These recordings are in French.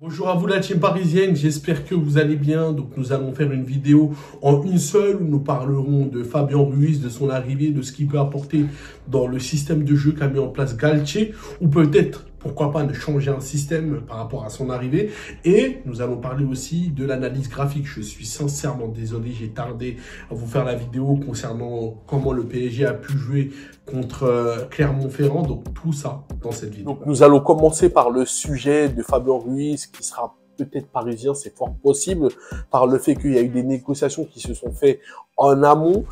Bonjour à vous la team parisienne, j'espère que vous allez bien. Donc nous allons faire une vidéo en une seule où nous parlerons de Fabien Ruiz, de son arrivée, de ce qu'il peut apporter dans le système de jeu qu'a mis en place Galtier, ou peut-être, pourquoi pas, de changer un système par rapport à son arrivée. Et nous allons parler aussi de l'analyse graphique. Je suis sincèrement désolé, j'ai tardé à vous faire la vidéo concernant comment le PSG a pu jouer contre Clermont-Ferrand. Donc tout ça dans cette vidéo. Donc nous allons commencer par le sujet de Fabien Ruiz qui sera peut-être parisien, c'est fort possible, par le fait qu'il y a eu des négociations qui se sont faites en amont.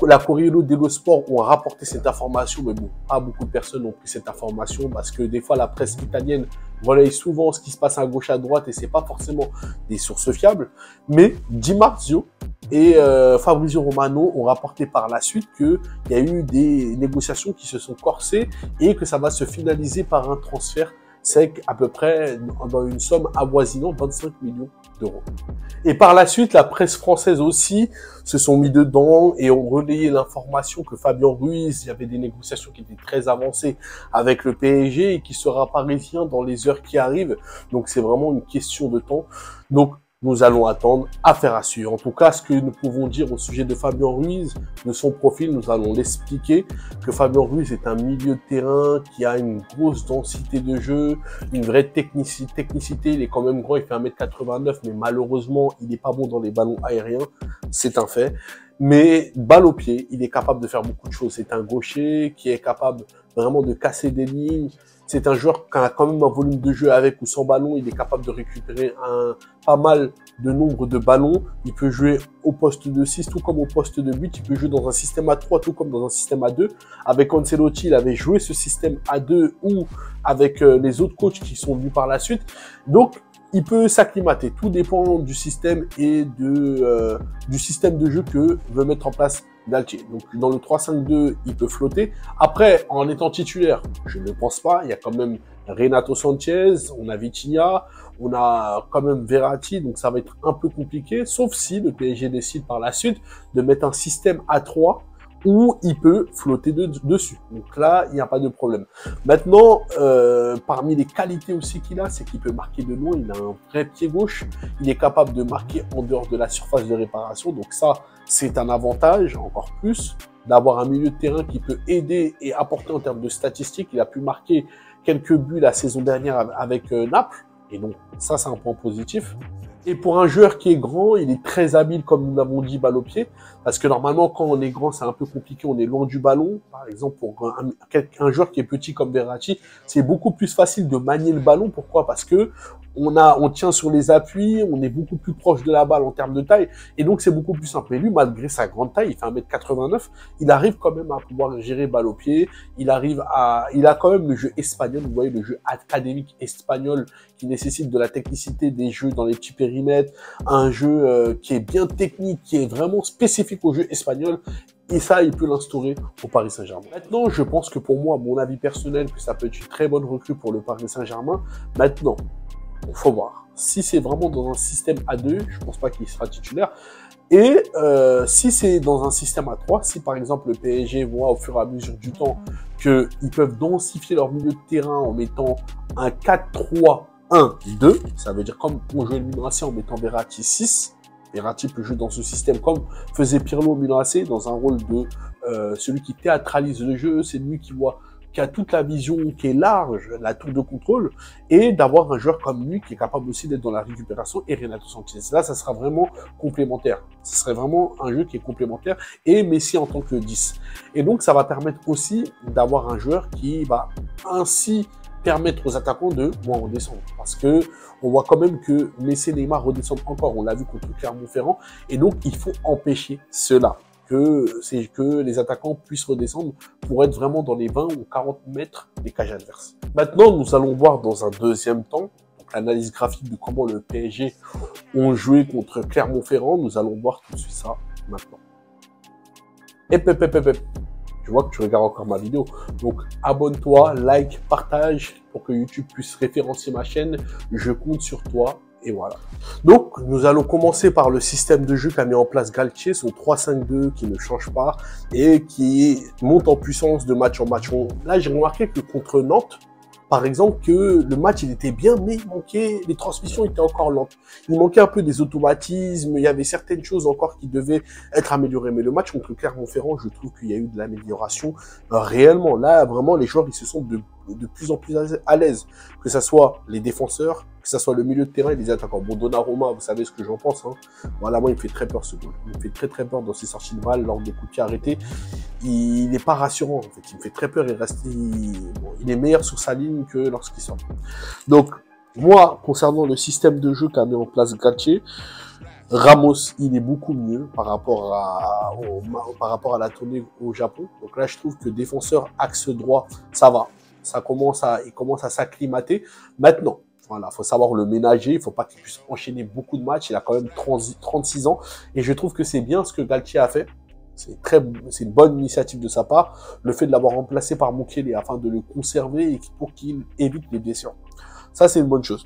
La Corriere dello Sport ont rapporté cette information, mais bon, pas beaucoup de personnes ont pris cette information parce que des fois la presse italienne relaye souvent ce qui se passe à gauche à droite et c'est pas forcément des sources fiables. Mais Di Marzio et Fabrizio Romano ont rapporté par la suite qu'il y a eu des négociations qui se sont corsées et que ça va se finaliser par un transfert sec à peu près dans une somme avoisinant 25 millions d'euros. Et par la suite, la presse française aussi se sont mis dedans et ont relayé l'information que Fabien Ruiz, il y avait des négociations qui étaient très avancées avec le PSG et qui sera parisien dans les heures qui arrivent. Donc c'est vraiment une question de temps. Donc nous allons attendre, affaire à suivre. En tout cas, ce que nous pouvons dire au sujet de Fabien Ruiz, de son profil, nous allons l'expliquer, que Fabien Ruiz est un milieu de terrain qui a une grosse densité de jeu, une vraie technicité. Il est quand même grand, il fait 1m89, mais malheureusement, il n'est pas bon dans les ballons aériens. C'est un fait. Mais balle au pied, il est capable de faire beaucoup de choses. C'est un gaucher qui est capable vraiment de casser des lignes. C'est un joueur qui a quand même un volume de jeu avec ou sans ballon. Il est capable de récupérer pas mal de nombre de ballons. Il peut jouer au poste de 6, tout comme au poste de 8. Il peut jouer dans un système à 3, tout comme dans un système à 2. Avec Ancelotti, il avait joué ce système à 2 ou avec les autres coachs qui sont venus par la suite. Donc, il peut s'acclimater. Tout dépend du système et du système de jeu que veut mettre en place Galtier. Donc, dans le 3-5-2, il peut flotter. Après, en étant titulaire, je ne pense pas. Il y a quand même Renato Sanchez, on a Vitinha, on a quand même Verratti. Donc, ça va être un peu compliqué. Sauf si le PSG décide par la suite de mettre un système à 3 où il peut flotter dessus. Donc là, il n'y a pas de problème. Maintenant, parmi les qualités aussi qu'il a, c'est qu'il peut marquer de loin. Il a un vrai pied gauche. Il est capable de marquer en dehors de la surface de réparation. Donc ça, c'est un avantage, encore plus, d'avoir un milieu de terrain qui peut aider et apporter en termes de statistiques. Il a pu marquer quelques buts la saison dernière avec Naples. Et donc, ça, c'est un point positif. Et pour un joueur qui est grand, il est très habile, comme nous l'avons dit, balle au pied. Parce que normalement, quand on est grand, c'est un peu compliqué, on est loin du ballon. Par exemple, pour un joueur qui est petit comme Verratti, c'est beaucoup plus facile de manier le ballon. Pourquoi? Parce que on tient sur les appuis, on est beaucoup plus proche de la balle en termes de taille. Et donc, c'est beaucoup plus simple. Mais lui, malgré sa grande taille, il fait 1m89, il arrive quand même à pouvoir gérer balle au pied. Il a quand même le jeu espagnol, vous voyez, le jeu académique espagnol qui nécessite de la technicité des jeux dans les petits périmètres, un jeu qui est bien technique, qui est vraiment spécifique au jeu espagnol. Et ça, il peut l'instaurer au Paris Saint-Germain. Maintenant, je pense que pour moi, mon avis personnel, que ça peut être une très bonne recrue pour le Paris Saint-Germain. Maintenant, il faut voir. Si c'est vraiment dans un système A2, je pense pas qu'il sera titulaire. Et si c'est dans un système à 3, si par exemple le PSG voit au fur et à mesure du temps qu'ils peuvent densifier leur milieu de terrain en mettant un 4-3-1-2, ça veut dire comme on jouait le Milan AC en mettant Verratti 6, Verratti peut jouer dans ce système comme faisait Pirlo au Milan AC, dans un rôle de celui qui théâtralise le jeu, c'est lui qui a toute la vision, qui est large, la tour de contrôle, et d'avoir un joueur comme lui qui est capable aussi d'être dans la récupération, et Renato Sanchez. Là, ça sera vraiment complémentaire. Ce serait vraiment un jeu qui est complémentaire, et Messi en tant que 10. Et donc, ça va permettre aussi d'avoir un joueur qui va ainsi permettre aux attaquants de moins redescendre. Parce que on voit quand même que Messi et Neymar redescendent encore. On l'a vu contre Clermont-Ferrand, et donc il faut empêcher cela. C'est que les attaquants puissent redescendre pour être vraiment dans les 20 ou 40 mètres des cages adverses. Maintenant, nous allons voir dans un deuxième temps l'analyse graphique de comment le PSG ont joué contre Clermont-Ferrand. Nous allons voir tout de suite ça maintenant. Je vois que tu regardes encore ma vidéo. Donc, abonne-toi, like, partage pour que YouTube puisse référencer ma chaîne. Je compte sur toi. Et voilà. Donc, nous allons commencer par le système de jeu qu'a mis en place Galtier, son 3-5-2 qui ne change pas et qui monte en puissance de match en match. Là, j'ai remarqué que contre Nantes, par exemple, que le match, il était bien, mais il manquait, les transmissions étaient encore lentes. Il manquait un peu des automatismes, il y avait certaines choses encore qui devaient être améliorées. Mais le match contre Clermont-Ferrand, je trouve qu'il y a eu de l'amélioration réellement. Là, vraiment, les joueurs, ils se sentent de plus en plus à l'aise. Que ça soit les défenseurs, que ça soit le milieu de terrain et les attaquants. Bon, Donnarumma, vous savez ce que j'en pense. Hein. Voilà, moi, il me fait très peur ce goal. Il me fait très très peur dans ses sorties de balle, lors des coups de pied arrêtés. Il n'est pas rassurant, en fait. Il me fait très peur. Il est meilleur sur sa ligne que lorsqu'il sort. Donc, moi, concernant le système de jeu qu'a mis en place Galtier, Ramos, il est beaucoup mieux par rapport à la tournée au Japon. Donc là, je trouve que défenseur axe droit, ça va. Il commence à s'acclimater. Maintenant, voilà, faut savoir le ménager. Il faut pas qu'il puisse enchaîner beaucoup de matchs. Il a quand même 36 ans. Et je trouve que c'est bien ce que Galtier a fait. C'est une bonne initiative de sa part. Le fait de l'avoir remplacé par Mukiele afin de le conserver et pour qu'il évite les blessures. Ça, c'est une bonne chose.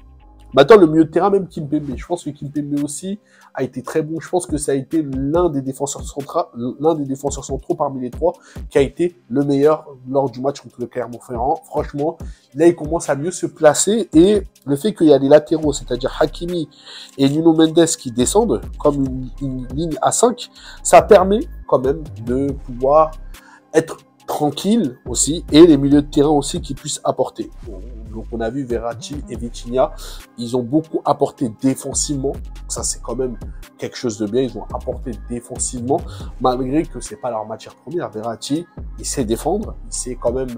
Maintenant, le milieu de terrain, même Kimpembe. Je pense que Kimpembe aussi a été très bon. Je pense que ça a été l'un des défenseurs centraux parmi les trois qui a été le meilleur lors du match contre le Clermont-Ferrand. Franchement, là, il commence à mieux se placer et le fait qu'il y a les latéraux, c'est-à-dire Hakimi et Nuno Mendes qui descendent comme une ligne à 5, ça permet quand même de pouvoir être tranquille aussi et les milieux de terrain aussi qui puissent apporter. Donc on a vu Verratti et Vitinha, ils ont beaucoup apporté défensivement. Ça c'est quand même quelque chose de bien. Ils ont apporté défensivement malgré que c'est pas leur matière première. Verratti, il sait défendre, il sait quand même.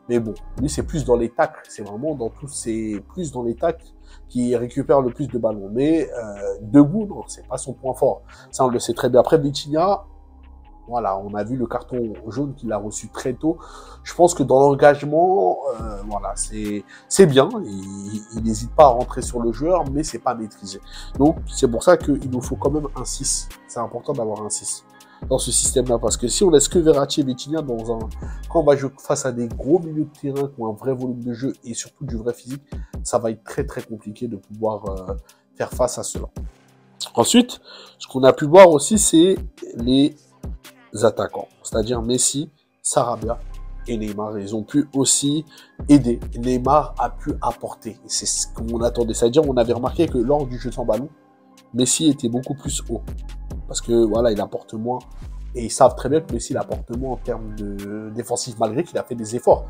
Mais bon, lui c'est plus dans les tacles. C'est vraiment plus dans les tacles qui récupère le plus de ballons. Mais debout, non, c'est pas son point fort. Ça on le sait très bien. Après Vitinha. Voilà, on a vu le carton jaune qu'il a reçu très tôt. Je pense que dans l'engagement, voilà, c'est bien. Il n'hésite pas à rentrer sur le joueur, mais c'est pas maîtrisé. Donc, c'est pour ça qu'il nous faut quand même un 6. C'est important d'avoir un 6 dans ce système-là, parce que si on laisse que Verratti et Vitinha quand on va jouer face à des gros milieux de terrain qui ont un vrai volume de jeu et surtout du vrai physique, ça va être très très compliqué de pouvoir faire face à cela. Ensuite, ce qu'on a pu voir aussi, c'est les attaquants, c'est-à-dire Messi, Sarabia et Neymar. Ils ont pu aussi aider. Neymar a pu apporter. C'est ce qu'on attendait. C'est-à-dire, on avait remarqué que lors du jeu sans ballon, Messi était beaucoup plus haut. Parce que voilà, il apporte moins. Et ils savent très bien que Messi il apporte moins en termes de défensif, malgré qu'il a fait des efforts.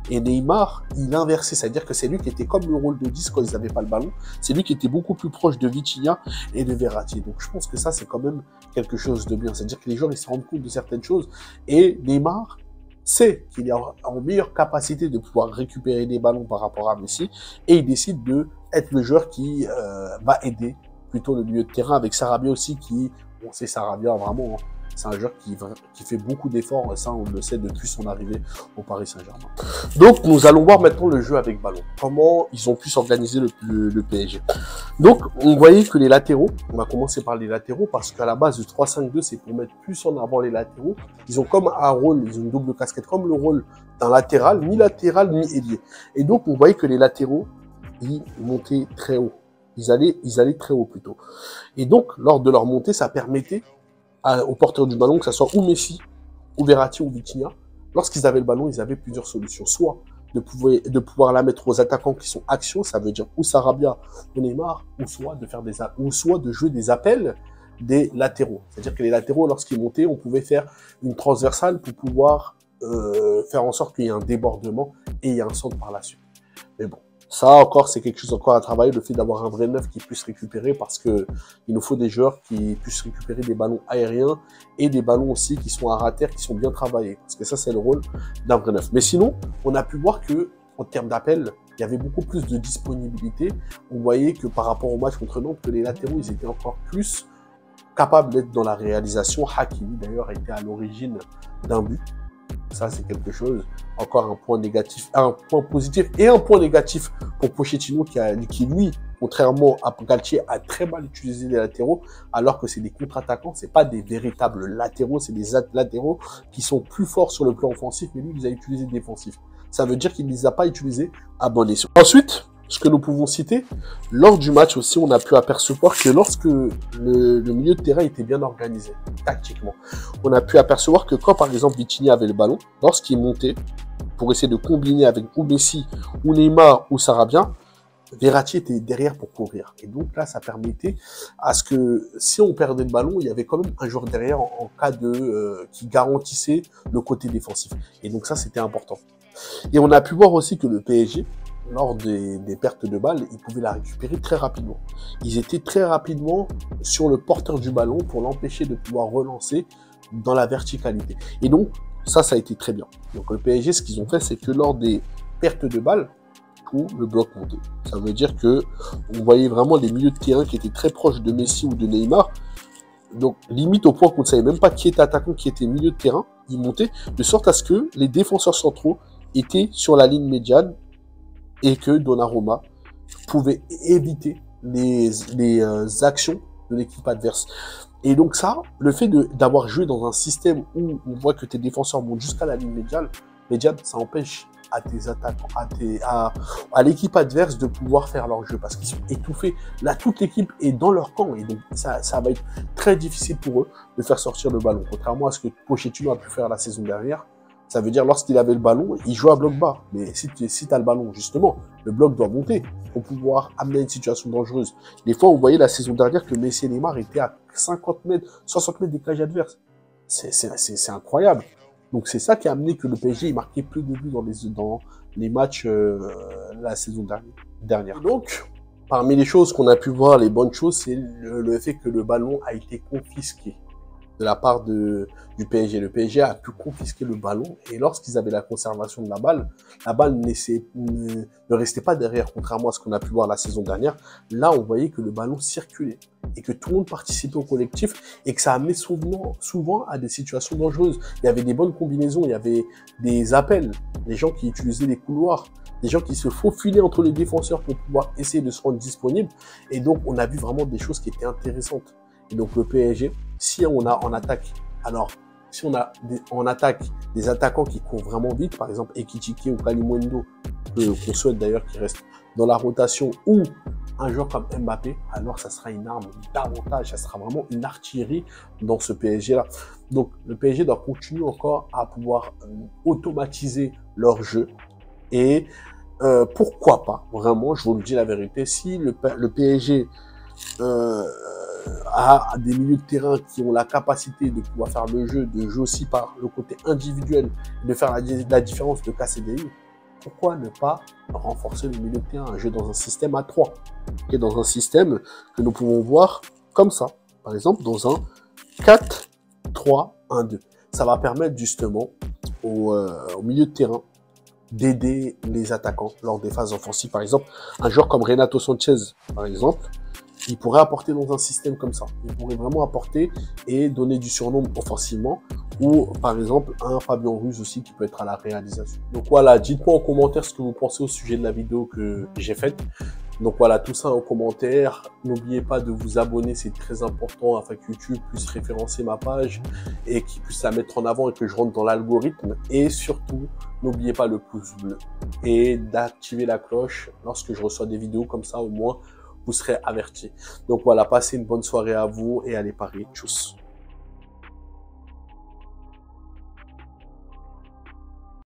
Et Neymar, il a inversé, c'est-à-dire que c'est lui qui était comme le rôle de 10 quand ils n'avaient pas le ballon. C'est lui qui était beaucoup plus proche de Vitinha et de Verratti. Donc je pense que ça, c'est quand même quelque chose de bien. C'est-à-dire que les joueurs, ils se rendent compte de certaines choses. Et Neymar sait qu'il est en meilleure capacité de pouvoir récupérer des ballons par rapport à Messi. Et il décide de être le joueur qui va aider plutôt le milieu de terrain, avec Sarabia aussi qui, bon, c'est Sarabia vraiment, c'est un joueur qui fait beaucoup d'efforts, et ça on le sait depuis son arrivée au Paris Saint-Germain. Donc nous allons voir maintenant le jeu avec ballon, comment ils ont pu s'organiser le PSG. Donc on voyait que les latéraux, on va commencer par les latéraux parce qu'à la base du 3-5-2 c'est pour mettre plus en avant les latéraux. Ils ont comme un rôle, ils ont une double casquette, comme le rôle d'un latéral, ni ailier. Et donc on voyait que les latéraux, ils montaient très haut. Ils allaient très haut plutôt. Et donc lors de leur montée, ça permettait aux porteurs du ballon, que ce soit ou Messi, ou Verratti, ou Vitinha, lorsqu'ils avaient le ballon, ils avaient plusieurs solutions. Soit de pouvoir la mettre aux attaquants qui sont axiaux, ça veut dire ou Sarabia ou Neymar, ou soit de jouer des appels des latéraux. C'est-à-dire que les latéraux, lorsqu'ils montaient, on pouvait faire une transversale pour pouvoir faire en sorte qu'il y ait un débordement et il y a un centre par la suite. Mais bon. Ça encore, c'est quelque chose encore à travailler, le fait d'avoir un vrai neuf qui puisse récupérer, parce que il nous faut des joueurs qui puissent récupérer des ballons aériens et des ballons aussi qui sont à ras terre, qui sont bien travaillés. Parce que ça, c'est le rôle d'un vrai neuf. Mais sinon, on a pu voir que, en termes d'appel, il y avait beaucoup plus de disponibilité. On voyait que par rapport au match contre Nantes, que les latéraux, ils étaient encore plus capables d'être dans la réalisation. Hakimi, d'ailleurs, a été à l'origine d'un but. Ça, c'est quelque chose, encore un point négatif, un point positif et un point négatif pour Pochettino qui lui, contrairement à Galtier, a très mal utilisé les latéraux, alors que c'est des contre-attaquants, c'est pas des véritables latéraux, c'est des latéraux qui sont plus forts sur le plan offensif, mais lui, il les a utilisés défensifs. Ça veut dire qu'il ne les a pas utilisés à bon escient. Ensuite, ce que nous pouvons citer, lors du match aussi, on a pu apercevoir que lorsque le milieu de terrain était bien organisé, tactiquement, on a pu apercevoir que quand, par exemple, Vitinha avait le ballon, lorsqu'il montait, pour essayer de combiner avec ou Messi, ou Neymar, ou Sarabia, Verratti était derrière pour courir. Et donc là, ça permettait à ce que si on perdait le ballon, il y avait quand même un joueur derrière en cas de qui garantissait le côté défensif. Et donc ça, c'était important. Et on a pu voir aussi que le PSG, lors des pertes de balles, ils pouvaient la récupérer très rapidement. Ils étaient très rapidement sur le porteur du ballon pour l'empêcher de pouvoir relancer dans la verticalité. Et donc, ça a été très bien. Donc le PSG, ce qu'ils ont fait, c'est que lors des pertes de balles, où le bloc montait. Ça veut dire que on voyait vraiment les milieux de terrain qui étaient très proches de Messi ou de Neymar. Donc, limite au point qu'on ne savait même pas qui était attaquant, qui était milieu de terrain. Ils montaient de sorte à ce que les défenseurs centraux étaient sur la ligne médiane et que Donnarumma pouvait éviter les actions de l'équipe adverse. Et donc ça, le fait d'avoir joué dans un système où on voit que tes défenseurs montent jusqu'à la ligne médiane, ça empêche à tes attaquants, à l'équipe adverse de pouvoir faire leur jeu parce qu'ils sont étouffés. Là, toute l'équipe est dans leur camp et donc ça va être très difficile pour eux de faire sortir le ballon. Contrairement à ce que Pochettino a pu faire la saison dernière, ça veut dire lorsqu'il avait le ballon, il jouait à bloc bas. Mais si tu as le ballon, justement, le bloc doit monter pour pouvoir amener une situation dangereuse. Des fois, on voyait la saison dernière que Messi et Neymar étaient à 50 mètres, 60 mètres des cages adverses. C'est incroyable. Donc c'est ça qui a amené que le PSG marquait plus de buts dans les matchs la saison dernière. Donc, parmi les choses qu'on a pu voir, les bonnes choses, c'est le fait que le ballon a été confisqué de la part du PSG. Le PSG a pu confisquer le ballon et lorsqu'ils avaient la conservation de la balle ne restait pas derrière, contrairement à ce qu'on a pu voir la saison dernière. Là, on voyait que le ballon circulait et que tout le monde participait au collectif et que ça amenait souvent à des situations dangereuses. Il y avait des bonnes combinaisons, il y avait des appels, des gens qui utilisaient les couloirs, des gens qui se faufilaient entre les défenseurs pour pouvoir essayer de se rendre disponibles. Et donc, on a vu vraiment des choses qui étaient intéressantes. Et donc, le PSG, si on a en attaque, alors, si on a en attaque des attaquants qui courent vraiment vite, par exemple Ekitike ou Kalimundo, qu'on souhaite d'ailleurs qu'il reste dans la rotation, ou un joueur comme Mbappé, alors ça sera une arme davantage, ça sera vraiment une artillerie dans ce PSG-là. Donc, le PSG doit continuer encore à pouvoir automatiser leur jeu et pourquoi pas, vraiment, je vous le dis la vérité, si le PSG à des milieux de terrain qui ont la capacité de pouvoir faire le jeu, de jouer aussi par le côté individuel, de faire la différence, de casser des lignes, pourquoi ne pas renforcer le milieu de terrain, un jeu dans un système à 3, qui est dans un système que nous pouvons voir comme ça, par exemple dans un 4-3-1-2. Ça va permettre justement au milieu de terrain d'aider les attaquants lors des phases offensives. Par exemple, un joueur comme Renato Sanchez, par exemple, il pourrait apporter dans un système comme ça. Il pourrait vraiment apporter et donner du surnom offensivement. Ou, par exemple, un Fabien Ruiz aussi qui peut être à la réalisation. Donc voilà, dites-moi en commentaire ce que vous pensez au sujet de la vidéo que j'ai faite. Donc voilà, tout ça en commentaire. N'oubliez pas de vous abonner, c'est très important afin que YouTube puisse référencer ma page et qu'il puisse la mettre en avant et que je rentre dans l'algorithme. Et surtout, n'oubliez pas le pouce bleu et d'activer la cloche lorsque je reçois des vidéos comme ça, au moins, vous serez avertis. Donc voilà, passez une bonne soirée à vous et allez parier. Tchuss.